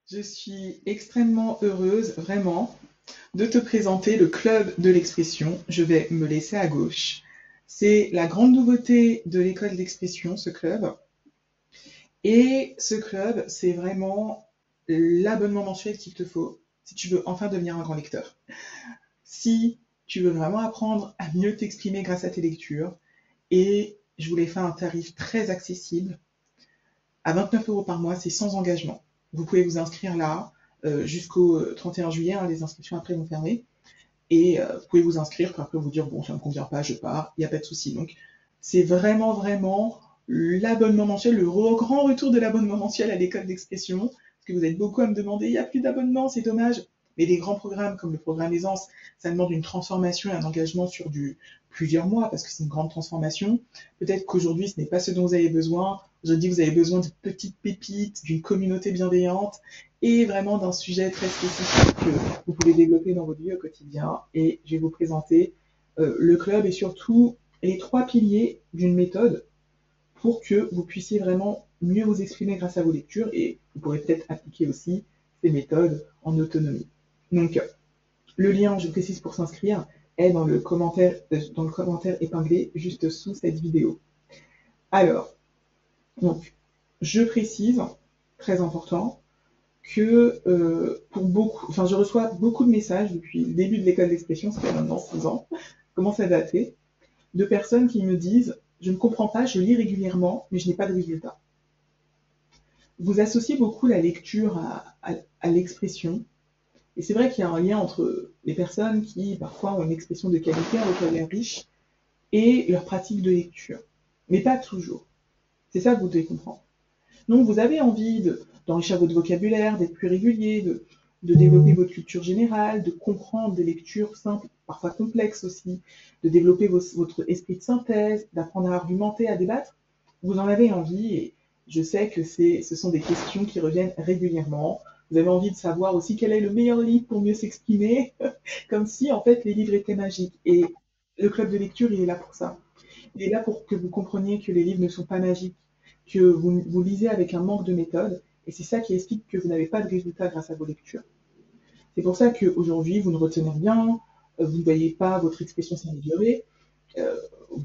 Je suis extrêmement heureuse, vraiment, de te présenter le Club de l'expression. Je vais me laisser à gauche. C'est la grande nouveauté de l'école d'expression, ce club. Et ce club, c'est vraiment l'abonnement mensuel qu'il te faut si tu veux enfin devenir un grand lecteur. Si tu veux vraiment apprendre à mieux t'exprimer grâce à tes lectures, et je vous l'ai fait à un tarif très accessible, à 29 € par mois, c'est sans engagement. Vous pouvez vous inscrire là jusqu'au 31 juillet, hein, les inscriptions après vont fermer. Et vous pouvez vous inscrire, puis après vous dire, bon, ça ne me convient pas, je pars, il n'y a pas de souci. Donc, c'est vraiment, vraiment l'abonnement mensuel, le grand retour de l'abonnement mensuel à l'école d'expression. Parce que vous êtes beaucoup à me demander, il n'y a plus d'abonnement, c'est dommage. Mais les grands programmes comme le programme Aisance, ça demande une transformation et un engagement sur plusieurs mois parce que c'est une grande transformation. Peut-être qu'aujourd'hui, ce n'est pas ce dont vous avez besoin. Je dis que vous avez besoin de petites pépites, d'une communauté bienveillante et vraiment d'un sujet très spécifique que vous pouvez développer dans votre vie au quotidien. Et je vais vous présenter le club et surtout les 3 piliers d'une méthode pour que vous puissiez vraiment mieux vous exprimer grâce à vos lectures et vous pourrez peut-être appliquer aussi ces méthodes en autonomie. Donc, le lien, je précise pour s'inscrire, est dans le commentaire épinglé juste sous cette vidéo. Alors, donc, je précise, très important, que pour beaucoup, enfin je reçois beaucoup de messages depuis le début de l'école d'expression, ça fait maintenant 6 ans, commence à dater, de personnes qui me disent je ne comprends pas, je lis régulièrement, mais je n'ai pas de résultat. Vous associez beaucoup la lecture à l'expression, et c'est vrai qu'il y a un lien entre les personnes qui parfois ont une expression de qualité, un vocabulaire riche, et leur pratique de lecture. Mais pas toujours. C'est ça que vous devez comprendre. Donc vous avez envie d'enrichir votre vocabulaire, d'être plus régulier, de développer votre culture générale, de comprendre des lectures simples, parfois complexes aussi, de développer votre esprit de synthèse, d'apprendre à argumenter, à débattre. Vous en avez envie et je sais que ce sont des questions qui reviennent régulièrement. Vous avez envie de savoir aussi quel est le meilleur livre pour mieux s'exprimer, comme si en fait les livres étaient magiques. Et le club de lecture, il est là pour ça. Il est là pour que vous compreniez que les livres ne sont pas magiques, que vous lisez avec un manque de méthode, et c'est ça qui explique que vous n'avez pas de résultat grâce à vos lectures. C'est pour ça qu'aujourd'hui, vous ne retenez rien, vous ne voyez pas votre expression s'améliorer, euh,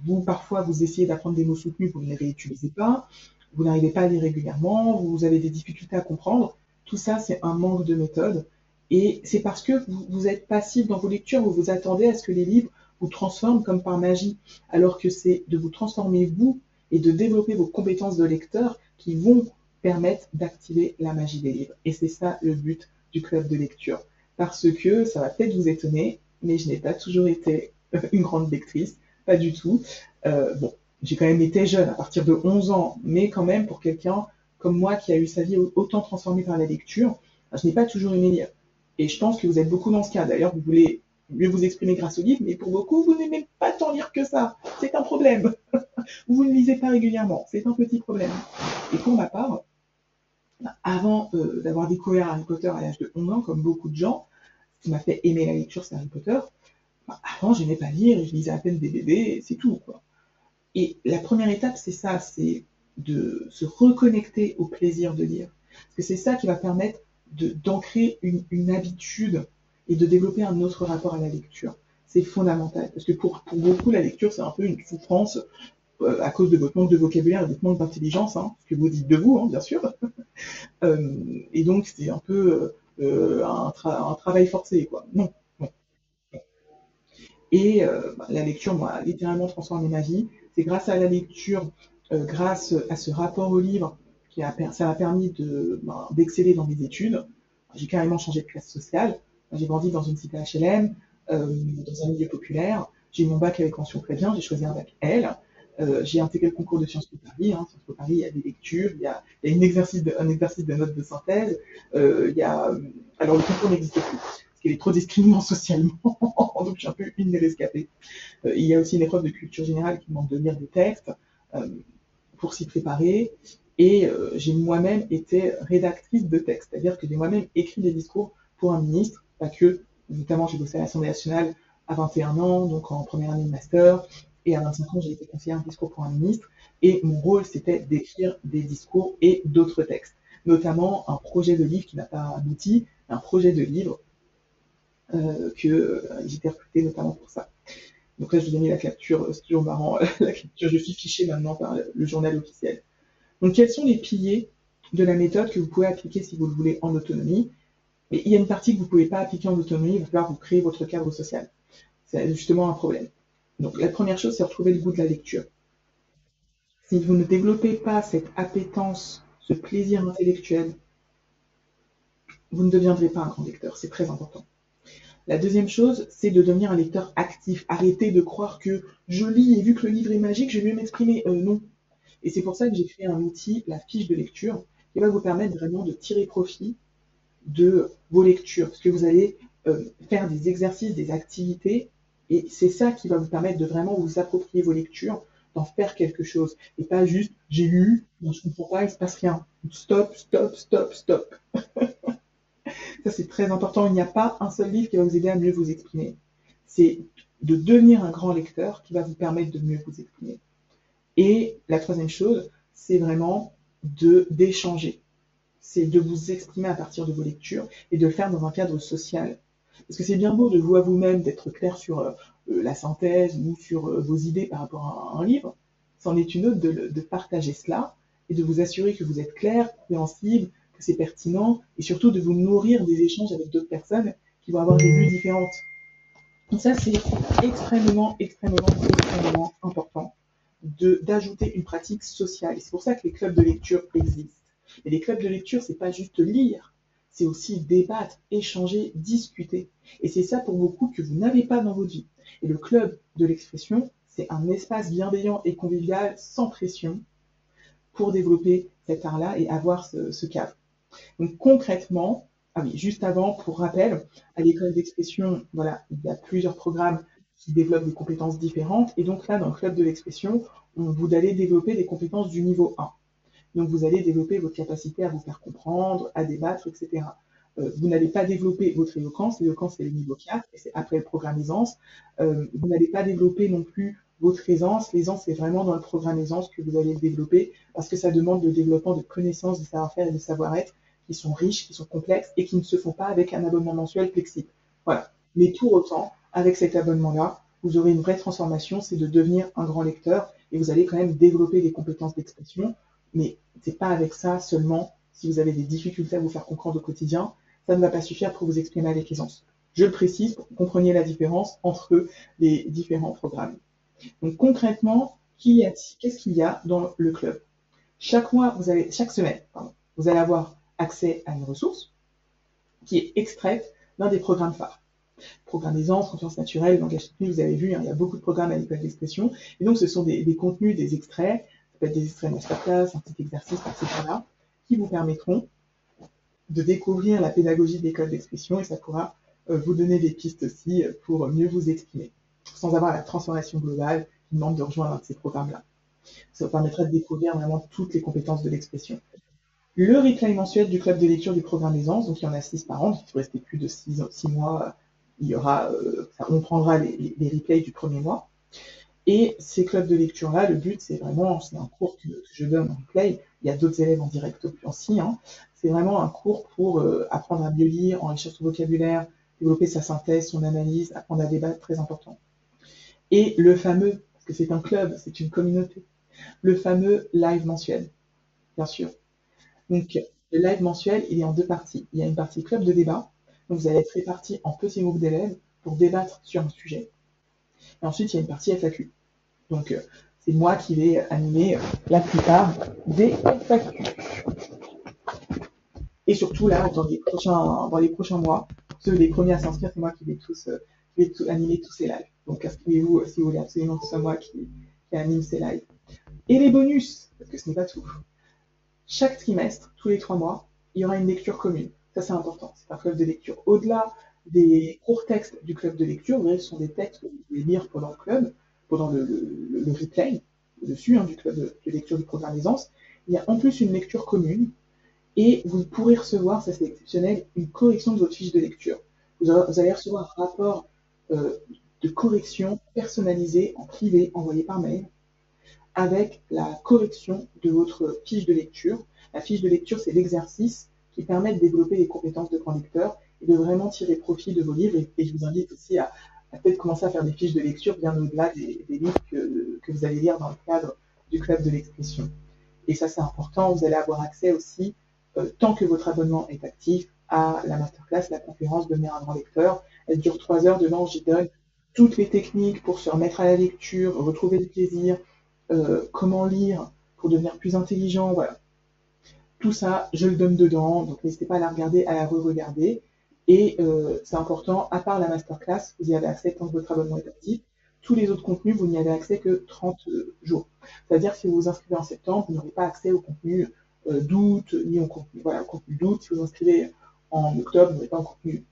vous, parfois, vous essayez d'apprendre des mots soutenus, vous ne les réutilisez pas, vous n'arrivez pas à lire régulièrement, vous avez des difficultés à comprendre. Tout ça, c'est un manque de méthode. Et c'est parce que vous êtes passif dans vos lectures, vous vous attendez à ce que les livres vous transforment comme par magie, alors que c'est de vous transformer vous et de développer vos compétences de lecteur qui vont permettre d'activer la magie des livres. Et c'est ça le but du club de lecture. Parce que ça va peut-être vous étonner, mais je n'ai pas toujours été une grande lectrice, pas du tout. Bon, j'ai quand même été jeune à partir de 11 ans, mais quand même pour quelqu'un comme moi qui a eu sa vie autant transformée par la lecture, je n'ai pas toujours aimé lire. Et je pense que vous êtes beaucoup dans ce cas. D'ailleurs, vous voulez mieux vous exprimer grâce au livre, mais pour beaucoup, vous n'aimez pas tant lire que ça. C'est un problème. Vous ne lisez pas régulièrement. C'est un petit problème. Et pour ma part, avant d'avoir découvert Harry Potter à l'âge de 11 ans, comme beaucoup de gens, ce qui m'a fait aimer la lecture, c'est Harry Potter. Avant, je n'aimais pas lire, je lisais à peine des BD, c'est tout, quoi. Et la première étape, c'est ça, c'est de se reconnecter au plaisir de lire. Parce que c'est ça qui va permettre d'ancrer une habitude et de développer un autre rapport à la lecture. C'est fondamental. Parce que pour beaucoup, la lecture, c'est un peu une souffrance à cause de votre manque de vocabulaire et de votre manque d'intelligence, hein, ce que vous dites de vous, hein, bien sûr. Et donc, c'est un peu un travail forcé, quoi. Non. Non. Et la lecture, moi, a littéralement transformé ma vie. C'est grâce à la lecture, grâce à ce rapport au livre, ça m'a permis d'exceller dans mes études. J'ai carrément changé de classe sociale. J'ai grandi dans une cité HLM, dans un milieu populaire. J'ai eu mon bac avec mention très bien, j'ai choisi un bac L. J'ai intégré le concours de Sciences Po Paris. Hein. Sciences Po Paris, il y a des lectures, il y a un exercice de notes de synthèse. Il y a, alors le concours n'existe plus parce qu'il est trop discriminant socialement, donc je suis un peu une des rescapées. Il y a aussi une épreuve de culture générale qui demande de lire des textes euh, pour s'y préparer. Et j'ai moi-même été rédactrice de textes, c'est-à-dire que j'ai moi-même écrit des discours pour un ministre, pas que, notamment j'ai bossé à l'Assemblée nationale à 21 ans, donc en première année de master, et à 25 ans j'ai été conseillère en discours pour un ministre, et mon rôle c'était d'écrire des discours et d'autres textes. notamment un projet de livre qui n'a pas d'outil, un projet de livre que j'étais recrutée notamment pour ça. Donc là, je vous ai mis la capture, c'est toujours marrant, la capture, je suis fichée maintenant par le journal officiel. Donc quels sont les piliers de la méthode que vous pouvez appliquer si vous le voulez en autonomie? Mais il y a une partie que vous ne pouvez pas appliquer en autonomie, il va falloir vous créer votre cadre social. C'est justement un problème. Donc la première chose, c'est retrouver le goût de la lecture. Si vous ne développez pas cette appétence, ce plaisir intellectuel, vous ne deviendrez pas un grand lecteur, c'est très important. La deuxième chose, c'est de devenir un lecteur actif. Arrêtez de croire que je lis et vu que le livre est magique, je vais mieux m'exprimer. Non. Et c'est pour ça que j'ai créé un outil, la fiche de lecture, qui va vous permettre vraiment de tirer profit de vos lectures. Parce que vous allez faire des exercices, des activités, et c'est ça qui va vous permettre de vraiment vous approprier vos lectures, d'en faire quelque chose. Et pas juste, j'ai lu, non, je comprends pas, il se passe rien. Stop, stop, stop, stop. Ça, c'est très important. Il n'y a pas un seul livre qui va vous aider à mieux vous exprimer. C'est de devenir un grand lecteur qui va vous permettre de mieux vous exprimer. Et la troisième chose, c'est vraiment d'échanger. C'est de vous exprimer à partir de vos lectures et de le faire dans un cadre social. Parce que c'est bien beau de vous à vous-même d'être clair sur la synthèse ou sur vos idées par rapport à un livre. C'en est une autre de partager cela et de vous assurer que vous êtes clair, compréhensible, que c'est pertinent et surtout de vous nourrir des échanges avec d'autres personnes qui vont avoir des vues différentes. Donc ça, c'est extrêmement, extrêmement, extrêmement important d'ajouter une pratique sociale. Et c'est pour ça que les clubs de lecture existent. Et les clubs de lecture, c'est pas juste lire, c'est aussi débattre, échanger, discuter. Et c'est ça pour beaucoup que vous n'avez pas dans votre vie. Et le club de l'expression, c'est un espace bienveillant et convivial, sans pression, pour développer cet art-là et avoir ce cadre. Donc concrètement, ah oui, juste avant, pour rappel, à l'école d'expression, voilà, il y a plusieurs programmes qui développent des compétences différentes. Et donc là, dans le club de l'expression, vous allez développer des compétences du niveau 1. Donc vous allez développer votre capacité à vous faire comprendre, à débattre, etc. Vous n'allez pas développer votre éloquence. L'éloquence, c'est le niveau 4, et c'est après le programme aisance. Vous n'allez pas développer non plus votre aisance. L'aisance, c'est vraiment dans le programme aisance que vous allez le développer, parce que ça demande le développement de connaissances, de savoir-faire et de savoir-être qui sont riches, qui sont complexes, et qui ne se font pas avec un abonnement mensuel flexible. Voilà. Mais pour autant, avec cet abonnement-là, vous aurez une vraie transformation, c'est de devenir un grand lecteur, et vous allez quand même développer des compétences d'expression, mais c'est pas avec ça seulement, si vous avez des difficultés à vous faire comprendre au quotidien, ça ne va pas suffire pour vous exprimer avec aisance. Je le précise pour que vous compreniez la différence entre les différents programmes. Donc concrètement, qu'est-ce qu'il y a dans le club? Chaque semaine, vous allez avoir accès à une ressource qui est extraite d'un des programmes phares. Programme aisance, confiance naturelle, langage technique, vous avez vu, il y a beaucoup de programmes à l'école d'expression. Et donc ce sont des contenus, des extraits, ça peut être des extraits masterclass, un petit exercice, etc., qui vous permettront de découvrir la pédagogie de l'école d'expression et ça pourra vous donner des pistes aussi pour mieux vous exprimer, sans avoir la transformation globale qui demande de rejoindre un de ces programmes-là. Ça vous permettra de découvrir vraiment toutes les compétences de l'expression. Le replay mensuel du club de lecture du programme aisance, donc il y en a 6 par an, donc il faut rester plus de 6 mois, il y aura, on prendra les replays du premier mois. Et ces clubs de lecture-là, le but, c'est un cours que je donne en replay. Il y a d'autres élèves en direct aussi. Hein. C'est vraiment un cours pour apprendre à mieux lire, enrichir son vocabulaire, développer sa synthèse, son analyse, apprendre à débattre, très important. Et le fameux, parce que c'est un club, c'est une communauté, le fameux live mensuel, bien sûr. Donc, le live mensuel, il est en 2 parties. Il y a une partie club de débat, donc vous allez être répartis en petits groupes d'élèves pour débattre sur un sujet. Et ensuite, il y a une partie FAQ. Donc, c'est moi qui vais animer la plupart des FAQ. Et surtout, là, dans les prochains mois, les premiers à s'inscrire, c'est moi qui vais animer tous ces lives. Donc, inscrivez-vous si vous voulez absolument que ce soit moi qui anime ces lives. Et les bonus, parce que ce n'est pas tout. Chaque trimestre, tous les 3 mois, il y aura une lecture commune. Ça, c'est important. C'est un club de lecture. Au-delà des courts textes du club de lecture, vous voyez, ce sont des textes que vous pouvez lire pendant le club, pendant le replay, dessus, du club de lecture du programme aisance. Il y a en plus une lecture commune et vous pourrez recevoir, ça c'est exceptionnel, une correction de votre fiche de lecture. Vous allez recevoir un rapport de correction personnalisé en privé, envoyé par mail, avec la correction de votre fiche de lecture. La fiche de lecture, c'est l'exercice qui permet de développer les compétences de grand lecteur et de vraiment tirer profit de vos livres. Et je vous invite aussi à peut-être commencer à faire des fiches de lecture bien au-delà des livres que vous allez lire dans le cadre du club de l'expression. Et ça, c'est important. Vous allez avoir accès aussi, tant que votre abonnement est actif, à la masterclass, la conférence Devenir un grand lecteur. Elle dure 3 heures. Dedans, j'y donne toutes les techniques pour se remettre à la lecture, retrouver le plaisir, comment lire pour devenir plus intelligent. Voilà. Tout ça, je le donne dedans. Donc, n'hésitez pas à la regarder, à la re-regarder. Et c'est important, à part la masterclass, vous y avez accès tant que votre abonnement est actif. Tous les autres contenus, vous n'y avez accès que 30 jours. C'est-à-dire que si vous vous inscrivez en septembre, vous n'aurez pas accès au contenu d'août, ni au contenu, voilà, au contenu d'août. Si vous vous inscrivez en octobre, vous n'aurez pas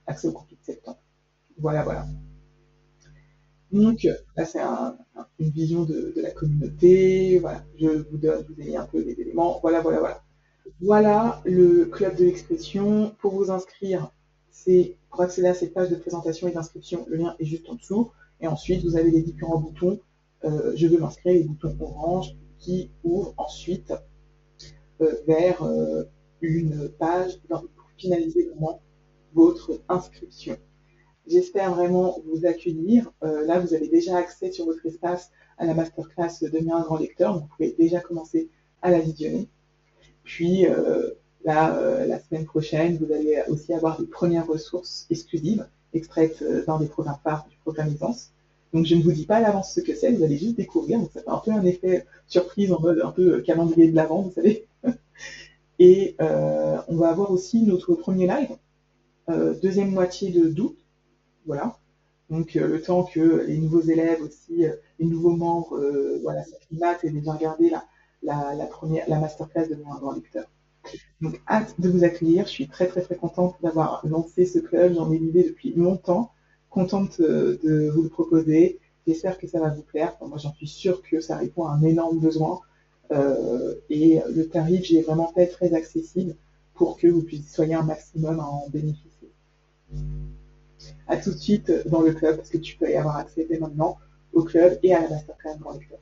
accès au contenu de septembre. Voilà, voilà. Donc, là, c'est une vision de la communauté. Voilà, je vous ai mis un peu les éléments. Voilà, voilà, voilà. Voilà le club de l'expression. Pour vous inscrire, pour accéder à cette page de présentation et d'inscription, le lien est juste en dessous. Et ensuite, vous avez les différents boutons. Je veux m'inscrire, les boutons orange qui ouvrent ensuite vers une page pour finaliser vraiment votre inscription. J'espère vraiment vous accueillir. Là, vous avez déjà accès sur votre espace à la masterclass Devenir un grand lecteur. Donc, vous pouvez déjà commencer à la visionner. Puis la semaine prochaine, vous allez aussi avoir les premières ressources exclusives extraites dans des programmes phares du programme Aisance. Donc je ne vous dis pas à l'avance ce que c'est, vous allez juste découvrir. Donc ça fait un peu un effet surprise en mode un peu calendrier de l'avant, vous savez. Et on va avoir aussi notre premier live, deuxième moitié d'août. Voilà. Donc le temps que les nouveaux élèves aussi, les nouveaux membres, voilà, s'acclimatent et déjà regarder la masterclass de un grand lecteur. Donc hâte de vous accueillir, je suis très très très contente d'avoir lancé ce club, j'en ai l'idée depuis longtemps, contente de vous le proposer, j'espère que ça va vous plaire, enfin, moi j'en suis sûre que ça répond à un énorme besoin, et le tarif j'ai vraiment fait très accessible pour que vous puissiez soyez un maximum à en bénéficier. À tout de suite dans le club, parce que tu peux y avoir accès dès maintenant au club et à la masterclass grand lecteur.